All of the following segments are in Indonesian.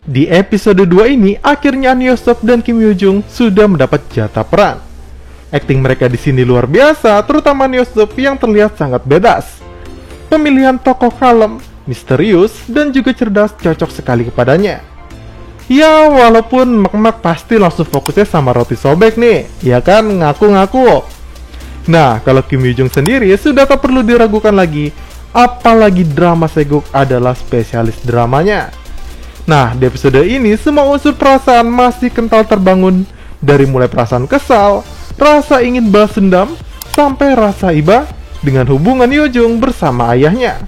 Di episode 2 ini, akhirnya An Hyo-seop dan Kim Hyo-jung sudah mendapat jatah peran. Akting mereka di sini luar biasa, terutama An Hyo-seop yang terlihat sangat bebas. Pemilihan tokoh kalem, misterius, dan juga cerdas cocok sekali kepadanya. Ya, walaupun mak-mak pasti langsung fokusnya sama roti sobek nih, ya kan, ngaku-ngaku. Nah, kalau Kim Hyo-jung sendiri sudah tak perlu diragukan lagi, apalagi drama Seguk adalah spesialis dramanya. Nah, di episode ini semua unsur perasaan masih kental terbangun, dari mulai perasaan kesal, rasa ingin balas dendam, sampai rasa iba dengan hubungan Hyo-jung bersama ayahnya.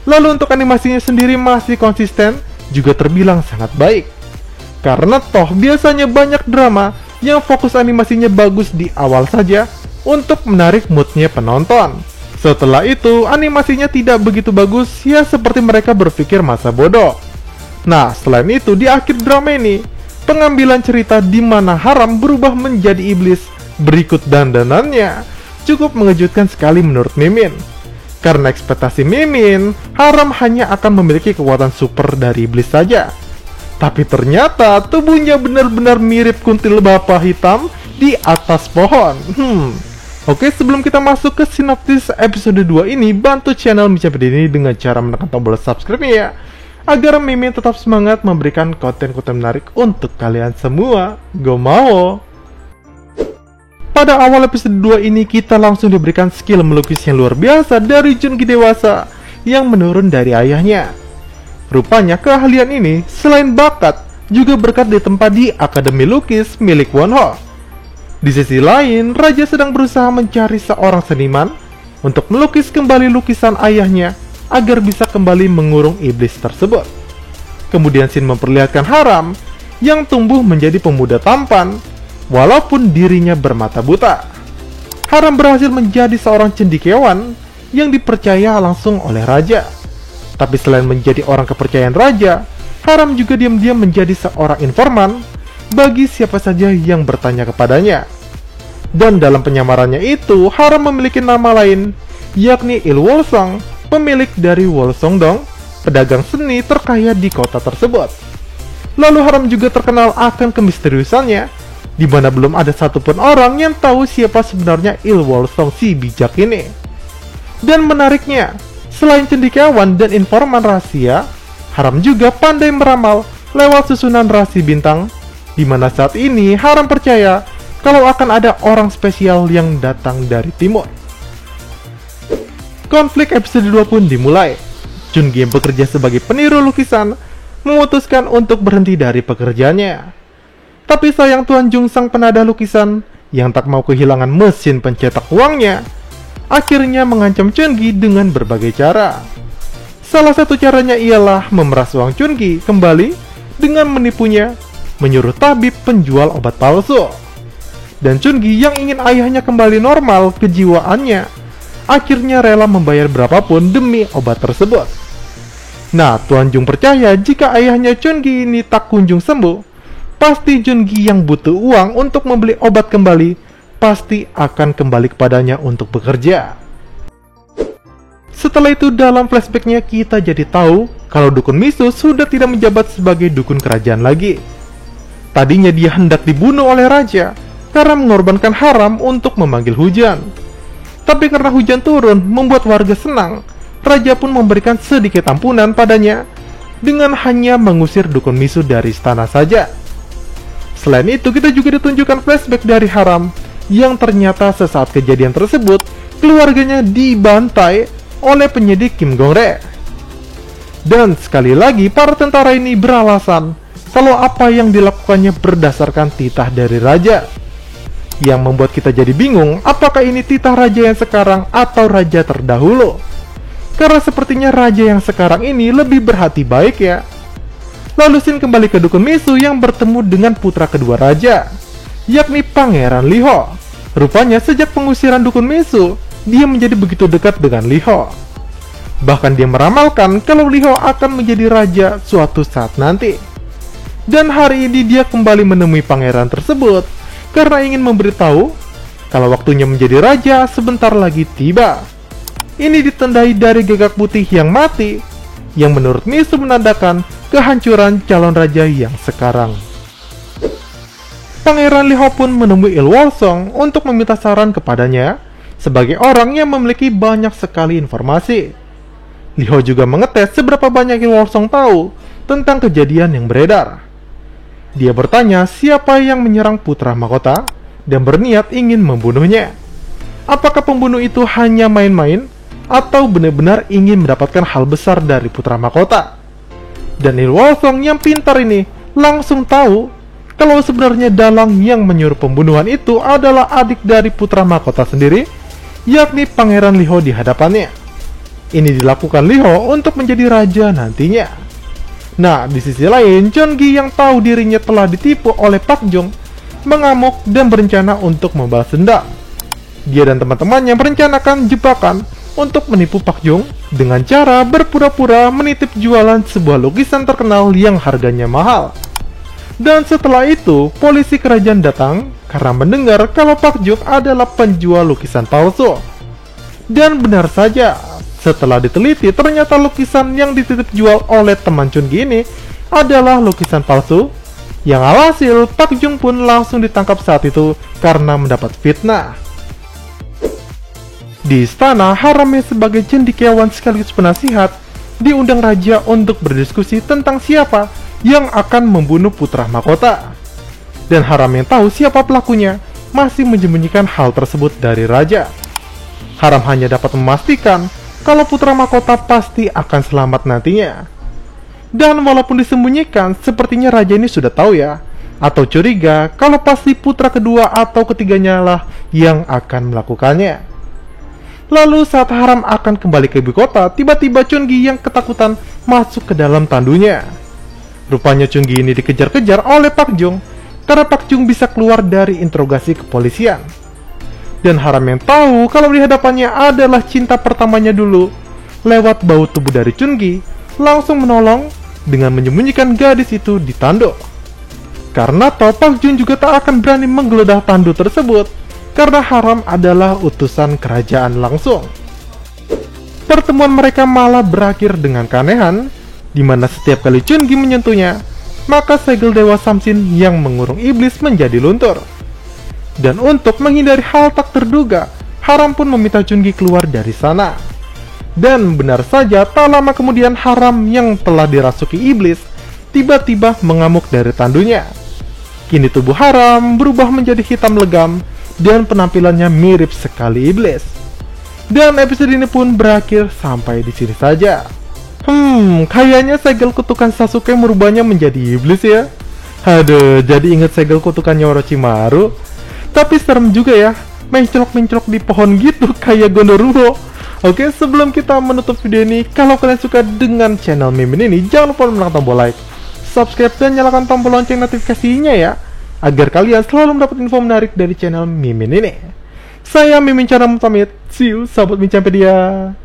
Lalu untuk animasinya sendiri masih konsisten, juga terbilang sangat baik. Karena toh biasanya banyak drama yang fokus animasinya bagus di awal saja untuk menarik moodnya penonton. Setelah itu animasinya tidak begitu bagus, ya seperti mereka berpikir masa bodoh. Nah, selain itu di akhir drama ini, pengambilan cerita di mana Haram berubah menjadi iblis berikut dandanannya cukup mengejutkan sekali menurut Mimin. Karena ekspektasi Mimin, Haram hanya akan memiliki kekuatan super dari iblis saja. Tapi ternyata tubuhnya benar-benar mirip kuntil bapa hitam di atas pohon. Oke, sebelum kita masuk ke sinopsis episode 2 ini, bantu channel Micapedia ini dengan cara menekan tombol subscribe ya, agar Mimin tetap semangat memberikan konten-konten menarik untuk kalian semua. Go mau! Pada awal episode 2 ini, kita langsung diberikan skill melukis yang luar biasa dari Jungi dewasa yang menurun dari ayahnya. Rupanya keahlian ini selain bakat juga berkat ditempa di Akademi Lukis milik Wonho. Di sisi lain, Raja sedang berusaha mencari seorang seniman untuk melukis kembali lukisan ayahnya agar bisa kembali mengurung iblis tersebut. Kemudian Shin memperlihatkan Haram yang tumbuh menjadi pemuda tampan walaupun dirinya bermata buta. Haram berhasil menjadi seorang cendekiawan yang dipercaya langsung oleh Raja. Tapi selain menjadi orang kepercayaan Raja, Haram juga diam-diam menjadi seorang informan bagi siapa saja yang bertanya kepadanya. Dan dalam penyamarannya itu, Haram memiliki nama lain, yakni Il Wolsong, pemilik dari Wolsongdong, pedagang seni terkaya di kota tersebut. Lalu Haram juga terkenal akan kemisteriusannya, di mana belum ada satupun orang yang tahu siapa sebenarnya Il Wolsong si bijak ini. Dan menariknya, selain cendekiawan dan informan rahasia, Haram juga pandai meramal lewat susunan rasi bintang, di mana saat ini Haram percaya kalau akan ada orang spesial yang datang dari timur. Konflik episode 2 pun dimulai. Jungi yang bekerja sebagai peniru lukisan memutuskan untuk berhenti dari pekerjaannya. Tapi sayang Tuan Jung sang penadah lukisan yang tak mau kehilangan mesin pencetak uangnya, akhirnya mengancam Jungi dengan berbagai cara. Salah satu caranya ialah memeras uang Jungi kembali dengan menipunya, menyuruh tabib penjual obat palsu. Dan Jungi yang ingin ayahnya kembali normal kejiwaannya, akhirnya rela membayar berapapun demi obat tersebut. Nah, Tuan Jung percaya jika ayahnya Jungi ini tak kunjung sembuh, pasti Jungi yang butuh uang untuk membeli obat kembali pasti akan kembali kepadanya untuk bekerja. Setelah itu dalam flashbacknya kita jadi tahu kalau Dukun Miso sudah tidak menjabat sebagai dukun kerajaan lagi. Tadinya dia hendak dibunuh oleh Raja karena mengorbankan Haram untuk memanggil hujan. Tapi karena hujan turun membuat warga senang, Raja pun memberikan sedikit ampunan padanya dengan hanya mengusir Dukun Miso dari istana saja. Selain itu kita juga ditunjukkan flashback dari Haram yang ternyata sesaat kejadian tersebut keluarganya dibantai oleh penyidik Kim Gong-rae. Dan sekali lagi para tentara ini beralasan kalau apa yang dilakukannya berdasarkan titah dari Raja, yang membuat kita jadi bingung apakah ini titah Raja yang sekarang atau Raja terdahulu. Karena sepertinya Raja yang sekarang ini lebih berhati baik ya. Lalu Shin kembali ke Dukun Miso yang bertemu dengan putra kedua Raja, yakni Pangeran Lee-ho. Rupanya sejak pengusiran Dukun Miso, dia menjadi begitu dekat dengan Lee-ho. Bahkan dia meramalkan kalau Lee-ho akan menjadi raja suatu saat nanti. Dan hari ini dia kembali menemui pangeran tersebut karena ingin memberitahu kalau waktunya menjadi raja sebentar lagi tiba. Ini ditandai dari gagak putih yang mati, yang menurut Miso menandakan kehancuran calon raja yang sekarang. Pangeran Liho pun menemui Il Wolsong untuk meminta saran kepadanya sebagai orang yang memiliki banyak sekali informasi. Liho juga mengetes seberapa banyak Il Wolsong tahu tentang kejadian yang beredar. Dia bertanya siapa yang menyerang putra mahkota dan berniat ingin membunuhnya. Apakah pembunuh itu hanya main-main atau benar-benar ingin mendapatkan hal besar dari putra mahkota? Dan Il Wolsong yang pintar ini langsung tahu kalau sebenarnya dalang yang menyuruh pembunuhan itu adalah adik dari putra mahkota sendiri, yakni Pangeran Liho di hadapannya. Ini dilakukan Liho untuk menjadi raja nantinya. Nah, di sisi lain, Cheongi yang tahu dirinya telah ditipu oleh Pak Jong mengamuk dan berencana untuk membalas dendam. Dia dan teman-temannya merencanakan jebakan untuk menipu Pak Jong dengan cara berpura-pura menitip jualan sebuah lukisan terkenal yang harganya mahal. Dan setelah itu, polisi kerajaan datang karena mendengar kalau Pak Jong adalah penjual lukisan palsu. Dan benar saja, setelah diteliti ternyata lukisan yang dititip jual oleh teman Cheongi ini adalah lukisan palsu. Yang alhasil, Pak Jong pun langsung ditangkap saat itu karena mendapat fitnah. Di istana, Haramnya sebagai cendekiawan sekaligus penasihat diundang raja untuk berdiskusi tentang siapa yang akan membunuh putra mahkota. Dan Haram yang tahu siapa pelakunya masih menyembunyikan hal tersebut dari raja. Haram hanya dapat memastikan kalau putra mahkota pasti akan selamat nantinya. Dan walaupun disembunyikan, sepertinya raja ini sudah tahu ya, atau curiga kalau pasti putra kedua atau ketiganya lah yang akan melakukannya. Lalu saat Haram akan kembali ke ibu kota, tiba-tiba Cheongi yang ketakutan masuk ke dalam tandunya. Rupanya Cheongi ini dikejar-kejar oleh Pak Jong karena Pak Jong bisa keluar dari interogasi kepolisian. Dan Haram yang tahu kalau di hadapannya adalah cinta pertamanya dulu, lewat bau tubuh dari Cheongi, langsung menolong dengan menyembunyikan gadis itu di tanduk. Karena toh Pak Jong juga tak akan berani menggeledah tanduk tersebut karena Haram adalah utusan kerajaan langsung. Pertemuan mereka malah berakhir dengan keanehan, di mana setiap kali Cheongi menyentuhnya, maka segel Dewa Samsin yang mengurung iblis menjadi luntur. Dan untuk menghindari hal tak terduga, Haram pun meminta Cheongi keluar dari sana. Dan benar saja, tak lama kemudian Haram yang telah dirasuki iblis tiba-tiba mengamuk dari tandunya. Kini tubuh Haram berubah menjadi hitam legam dan penampilannya mirip sekali iblis. Dan episode ini pun berakhir sampai di sini saja. Kayaknya segel kutukan Sasuke merubahnya menjadi iblis ya. Aduh, jadi inget segel kutukannya Orochimaru. Tapi serem juga ya, menclok-menclok di pohon gitu kayak Gondoruo. Oke, sebelum kita menutup video ini, kalau kalian suka dengan channel Mimin ini, jangan lupa menekan tombol like, subscribe, dan nyalakan tombol lonceng notifikasinya ya, agar kalian selalu mendapat info menarik dari channel Mimin ini. Saya Mimin Cara pamit, see you sahabat Mincampedia.